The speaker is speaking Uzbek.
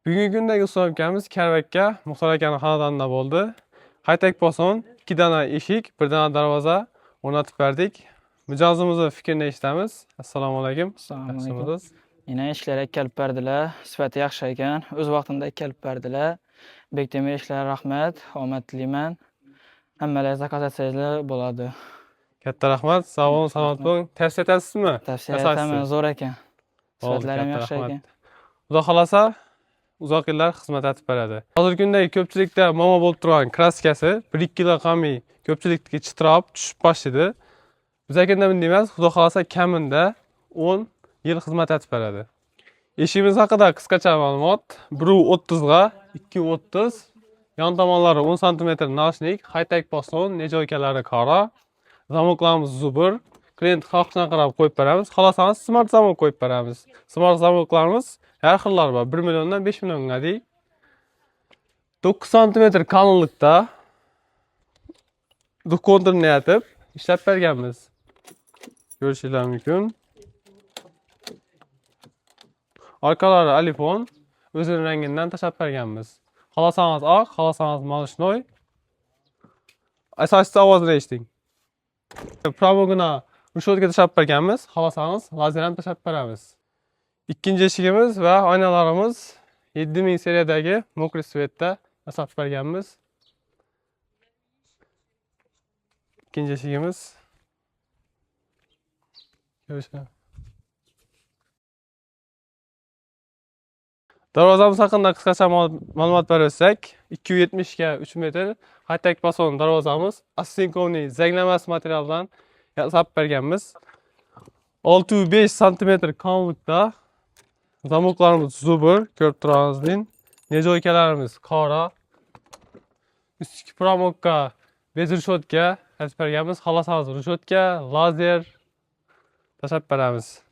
Bugungi kundagi Usmon akamiz Karvakka Muxtor akaning xonadonida bo'ldi. Haytek boson, 2 dona eshik, 1 dona darvoza o'rnatib berdik. Mijozimizning fikrini eshitamiz. Assalomu alaykum. Assalomu alaykum. Yana eshiklar kelib berdilar. Sifati yaxshi ekan. O'z vaqtida kelib berdilar. Bektemir ishlar rahmat, omad tilayman. Hammalar zakaz etsanglar bo'ladi. Katta rahmat. Sog' bo'ling, salomat bo'ling. Tavsiya etasizmi? Tavsiya etaman, zo'r ekan. Sifatlari ham yaxshi ekan. Xudo xolasa uzoq yillar xizmat etib beradi. Hozirgi kundagi ko'pchilikda momo bo'lib turgan kraskasi 1-2 yilga qolmay ko'pchilikga chitirab tushib boshladi. Biz akanda bunday emas, xudo xolasa kamida 10 yil xizmat etib beradi. Eshigimiz haqida qisqacha ma'lumot: 1.30 ga 2.30, yon tomonlari 10 sm nashnik, haytek boson, nejoykalari qora, zamoklarimiz zubur. Klient xohishiga qarab qo'yib beramiz. Xohlasangiz smart zamok qo'yib beramiz. Smart zamoklarimiz har xillari bor. 1 milliondan 5 millionga deng. 9 sm qalinlikda dukontirni yatib ishlab berganmiz. Ko'rishingiz mumkin. Arkalari alifon, o'zining rangidan tashlab berganmiz. Xohlasangiz oq, xohlasangiz malishnoy. Asosiy ovozini eshiting. Pravogina rushotga tashlab berganmiz. Xohlasangiz lazer ham tashlab beramiz. Ikkinchi eshigimiz va oynalarimiz 7000 seriyadagi mokriy svetda tashlab berganmiz. Ikkinchi eshigimiz. Darvozamiz haqida qisqacha ma'lumot bersak, 270 ga 3 metr haytek bason darvozamiz asinkovniy zanglamas materialdan yasab berganmiz. 6-5 sm qalinlikda zamoklarimiz zubur, ko'rib turganingizdek. Nejoykalarimiz qora. Ustki pramokka bez rushotka tashlab berganmiz. Xohlasangiz rushotka, lazer tashlab beramiz.